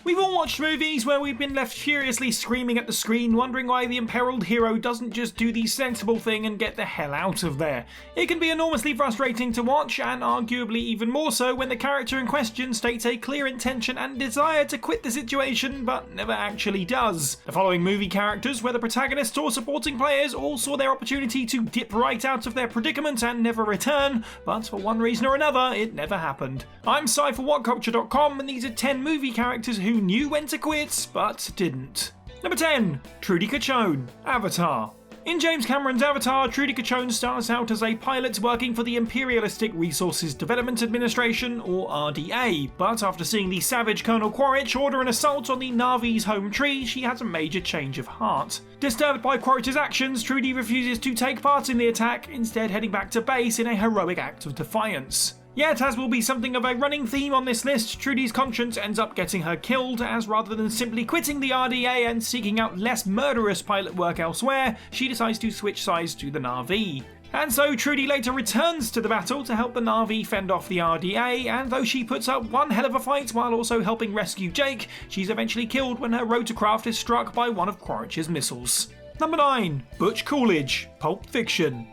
We've all watched movies where we've been left furiously screaming at the screen, wondering why the imperiled hero doesn't just do the sensible thing and get the hell out of there. It can be enormously frustrating to watch, and arguably even more so when the character in question states a clear intention and desire to quit the situation, but never actually does. The following movie characters, whether protagonists or supporting players, all saw their opportunity to dip right out of their predicament and never return, but for one reason or another, it never happened. I'm Cy for WhatCulture.com, and these are 10 movie characters who knew when to quit, but didn't. Number 10. Trudy Cachone, Avatar. In James Cameron's Avatar, Trudy Cachone starts out as a pilot working for the Imperialistic Resources Development Administration, or RDA, but after seeing the savage Colonel Quaritch order an assault on the Na'vi's home tree, she has a major change of heart. Disturbed by Quaritch's actions, Trudy refuses to take part in the attack, instead heading back to base in a heroic act of defiance. Yet, as will be something of a running theme on this list, Trudy's conscience ends up getting her killed, as rather than simply quitting the RDA and seeking out less murderous pilot work elsewhere, she decides to switch sides to the Na'vi. And so Trudy later returns to the battle to help the Na'vi fend off the RDA, and though she puts up one hell of a fight while also helping rescue Jake, she's eventually killed when her rotorcraft is struck by one of Quaritch's missiles. Number 9. Butch Coolidge, Pulp Fiction.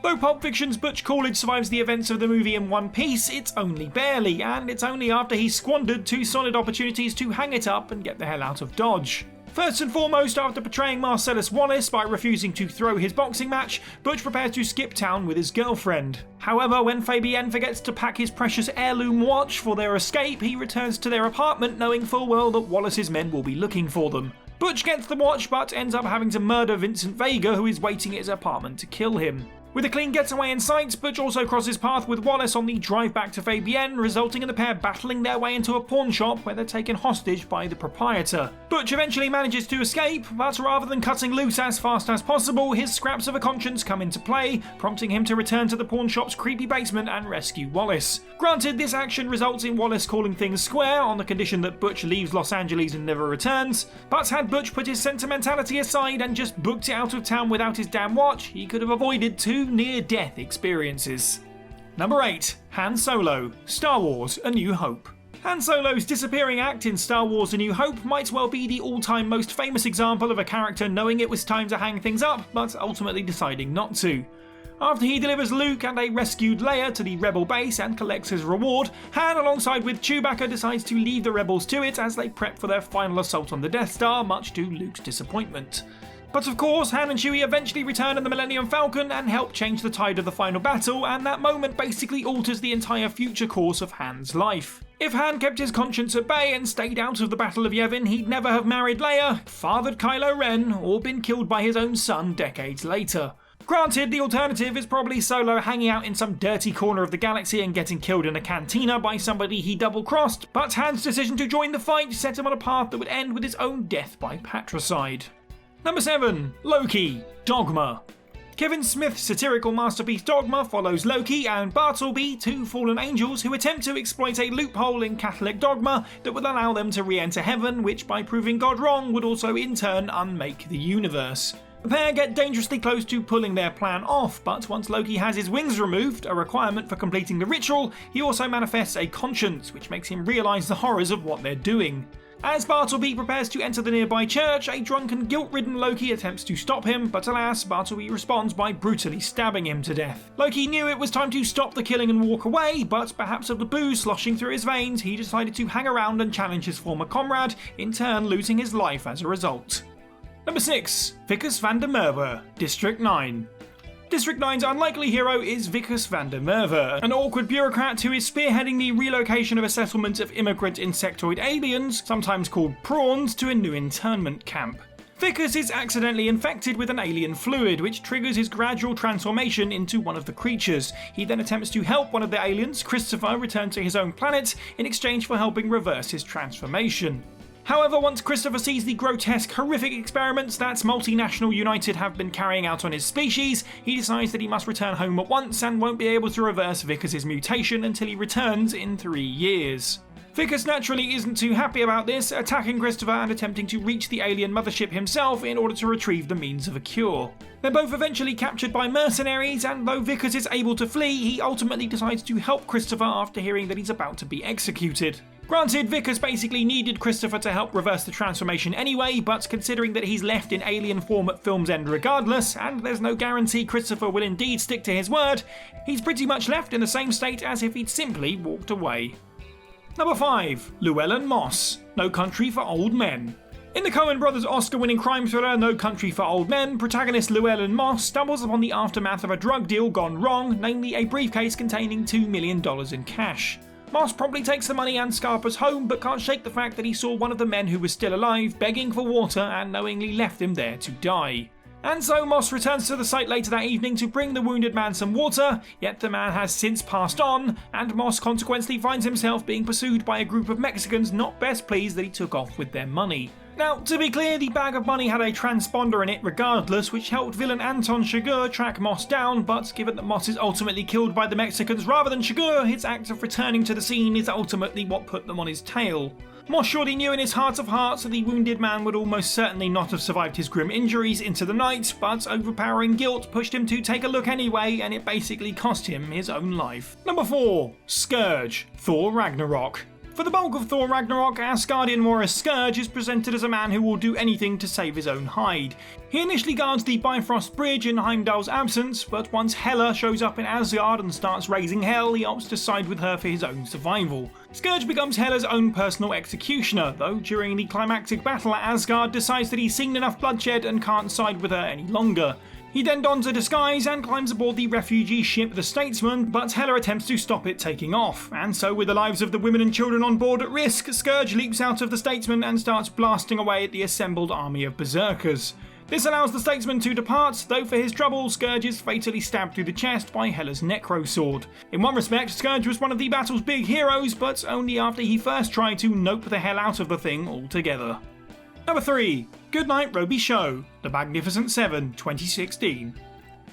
Though Pulp Fiction's Butch Coolidge survives the events of the movie in one piece, it's only barely, and it's only after he squandered 2 solid opportunities to hang it up and get the hell out of Dodge. First and foremost, after betraying Marcellus Wallace by refusing to throw his boxing match, Butch prepares to skip town with his girlfriend. However, when Fabienne forgets to pack his precious heirloom watch for their escape, he returns to their apartment knowing full well that Wallace's men will be looking for them. Butch gets the watch but ends up having to murder Vincent Vega, who is waiting at his apartment to kill him. With a clean getaway in sight, Butch also crosses path with Wallace on the drive back to Fabienne, resulting in the pair battling their way into a pawn shop where they're taken hostage by the proprietor. Butch eventually manages to escape, but rather than cutting loose as fast as possible, his scraps of a conscience come into play, prompting him to return to the pawn shop's creepy basement and rescue Wallace. Granted, this action results in Wallace calling things square on the condition that Butch leaves Los Angeles and never returns, but had Butch put his sentimentality aside and just booked it out of town without his damn watch, he could have avoided 2 near-death experiences. Number 8. Han Solo, Star Wars: A New Hope. Han Solo's disappearing act in Star Wars: A New Hope might well be the all-time most famous example of a character knowing it was time to hang things up, but ultimately deciding not to. After he delivers Luke and a rescued Leia to the Rebel base and collects his reward, Han, alongside with Chewbacca, decides to leave the Rebels to it as they prep for their final assault on the Death Star, much to Luke's disappointment. But of course, Han and Chewie eventually return in the Millennium Falcon and help change the tide of the final battle, and that moment basically alters the entire future course of Han's life. If Han kept his conscience at bay and stayed out of the Battle of Yavin, he'd never have married Leia, fathered Kylo Ren, or been killed by his own son decades later. Granted, the alternative is probably Solo hanging out in some dirty corner of the galaxy and getting killed in a cantina by somebody he double-crossed, but Han's decision to join the fight set him on a path that would end with his own death by patricide. Number 7. Loki, Dogma. Kevin Smith's satirical masterpiece Dogma follows Loki and Bartleby, 2 fallen angels who attempt to exploit a loophole in Catholic dogma that would allow them to re-enter heaven, which by proving God wrong would also in turn unmake the universe. The pair get dangerously close to pulling their plan off, but once Loki has his wings removed, a requirement for completing the ritual, he also manifests a conscience, which makes him realise the horrors of what they're doing. As Bartleby prepares to enter the nearby church, a drunken, guilt-ridden Loki attempts to stop him, but alas, Bartleby responds by brutally stabbing him to death. Loki knew it was time to stop the killing and walk away, but perhaps of the booze sloshing through his veins, he decided to hang around and challenge his former comrade, in turn losing his life as a result. Number 6. Vickers Van Der Merwe, District 9. District 9's unlikely hero is Vickers Van Der Merwe, an awkward bureaucrat who is spearheading the relocation of a settlement of immigrant insectoid aliens, sometimes called prawns, to a new internment camp. Vickers is accidentally infected with an alien fluid, which triggers his gradual transformation into one of the creatures. He then attempts to help one of the aliens, Christopher, return to his own planet in exchange for helping reverse his transformation. However, once Christopher sees the grotesque, horrific experiments that Multinational United have been carrying out on his species, he decides that he must return home at once and won't be able to reverse Vickers' mutation until he returns in 3 years. Vickers naturally isn't too happy about this, attacking Christopher and attempting to reach the alien mothership himself in order to retrieve the means of a cure. They're both eventually captured by mercenaries, and though Vickers is able to flee, he ultimately decides to help Christopher after hearing that he's about to be executed. Granted, Vickers basically needed Christopher to help reverse the transformation anyway, but considering that he's left in alien form at film's end regardless, and there's no guarantee Christopher will indeed stick to his word, he's pretty much left in the same state as if he'd simply walked away. Number 5. Llewellyn Moss, No Country for Old Men. In the Coen brothers' Oscar-winning crime thriller No Country for Old Men, protagonist Llewellyn Moss stumbles upon the aftermath of a drug deal gone wrong, namely a briefcase containing $2 million in cash. Moss promptly takes the money and scarpers home, but can't shake the fact that he saw one of the men who was still alive begging for water and knowingly left him there to die. And so Moss returns to the site later that evening to bring the wounded man some water, yet the man has since passed on, and Moss consequently finds himself being pursued by a group of Mexicans not best pleased that he took off with their money. Now, to be clear, the bag of money had a transponder in it regardless, which helped villain Anton Chigurh track Moss down, but given that Moss is ultimately killed by the Mexicans rather than Chigurh, his act of returning to the scene is ultimately what put them on his tail. Moss surely knew in his heart of hearts that the wounded man would almost certainly not have survived his grim injuries into the night, but overpowering guilt pushed him to take a look anyway, and it basically cost him his own life. Number 4. Scourge, Thor Ragnarok. For the bulk of Thor Ragnarok, Asgardian warrior Scourge is presented as a man who will do anything to save his own hide. He initially guards the Bifrost Bridge in Heimdall's absence, but once Hela shows up in Asgard and starts raising hell, he opts to side with her for his own survival. Scourge becomes Hela's own personal executioner, though during the climactic battle at Asgard decides that he's seen enough bloodshed and can't side with her any longer. He then dons a disguise and climbs aboard the refugee ship the Statesman, but Hela attempts to stop it taking off, and so with the lives of the women and children on board at risk, Scourge leaps out of the Statesman and starts blasting away at the assembled army of berserkers. This allows the Statesman to depart, though for his trouble, Scourge is fatally stabbed through the chest by Hela's Necro Sword. In one respect, Scourge was one of the battle's big heroes, but only after he first tried to nope the hell out of the thing altogether. Number 3. Goodnight Roby Show, The Magnificent Seven, 2016.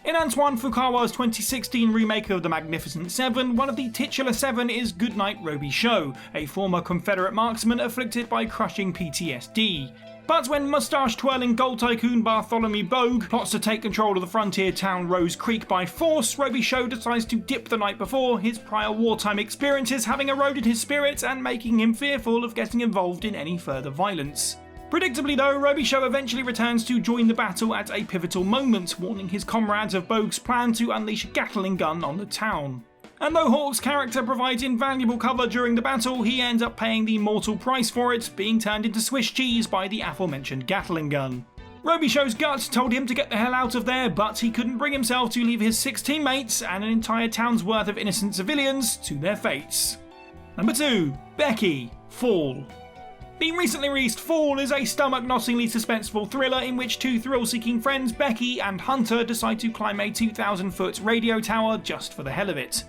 In Antoine Fuqawa's 2016 remake of The Magnificent Seven, one of the titular seven is Goodnight Roby Show, a former Confederate marksman afflicted by crushing PTSD. But when moustache-twirling gold tycoon Bartholomew Bogue plots to take control of the frontier town Rose Creek by force, Roby Show decides to dip the night before, his prior wartime experiences having eroded his spirit and making him fearful of getting involved in any further violence. Predictably though, Roby Show eventually returns to join the battle at a pivotal moment, warning his comrades of Bogue's plan to unleash a Gatling gun on the town. And though Hawke's character provides invaluable cover during the battle, he ends up paying the mortal price for it, being turned into Swiss cheese by the aforementioned Gatling gun. Roby Show's gut told him to get the hell out of there, but he couldn't bring himself to leave his 6 teammates and an entire town's worth of innocent civilians to their fates. Number 2. Becky Fall. The recently released Fall is a stomach-knottingly suspenseful thriller in which 2 thrill-seeking friends, Becky and Hunter, decide to climb a 2,000-foot radio tower just for the hell of it.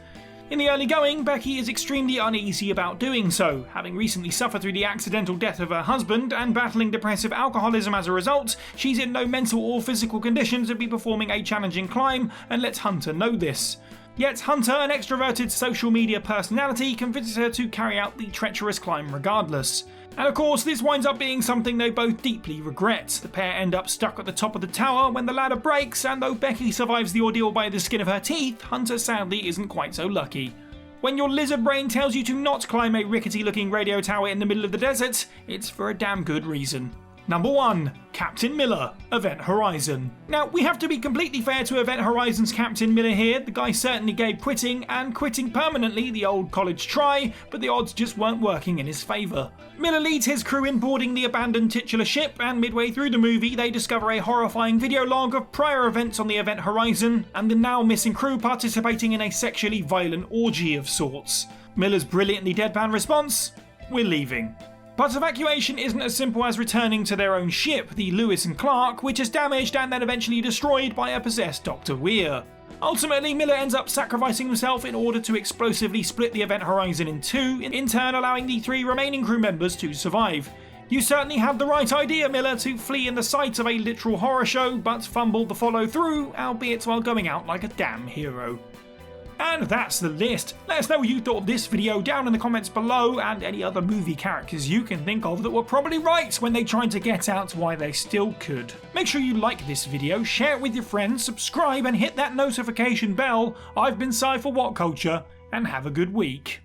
In the early going, Becky is extremely uneasy about doing so, having recently suffered through the accidental death of her husband and battling depressive alcoholism as a result. She's in no mental or physical condition to be performing a challenging climb and lets Hunter know this. Yet Hunter, an extroverted social media personality, convinces her to carry out the treacherous climb regardless. And of course, this winds up being something they both deeply regret. The pair end up stuck at the top of the tower when the ladder breaks, and though Becky survives the ordeal by the skin of her teeth, Hunter sadly isn't quite so lucky. When your lizard brain tells you to not climb a rickety-looking radio tower in the middle of the desert, it's for a damn good reason. Number 1. Captain Miller, Event Horizon. Now, we have to be completely fair to Event Horizon's Captain Miller here. The guy certainly gave quitting, and quitting permanently, the old college try, but the odds just weren't working in his favour. Miller leads his crew in boarding the abandoned titular ship, and midway through the movie they discover a horrifying video log of prior events on the Event Horizon, and the now missing crew participating in a sexually violent orgy of sorts. Miller's brilliantly deadpan response: "We're leaving." But evacuation isn't as simple as returning to their own ship, the Lewis and Clark, which is damaged and then eventually destroyed by a possessed Dr. Weir. Ultimately, Miller ends up sacrificing himself in order to explosively split the Event Horizon in 2, in turn allowing the 3 remaining crew members to survive. You certainly had the right idea, Miller, to flee in the sight of a literal horror show, but fumbled the follow through, albeit while going out like a damn hero. And that's the list. Let us know what you thought of this video down in the comments below, and any other movie characters you can think of that were probably right when they tried to get out why they still could. Make sure you like this video, share it with your friends, subscribe and hit that notification bell. I've been Cy for What Culture, and have a good week.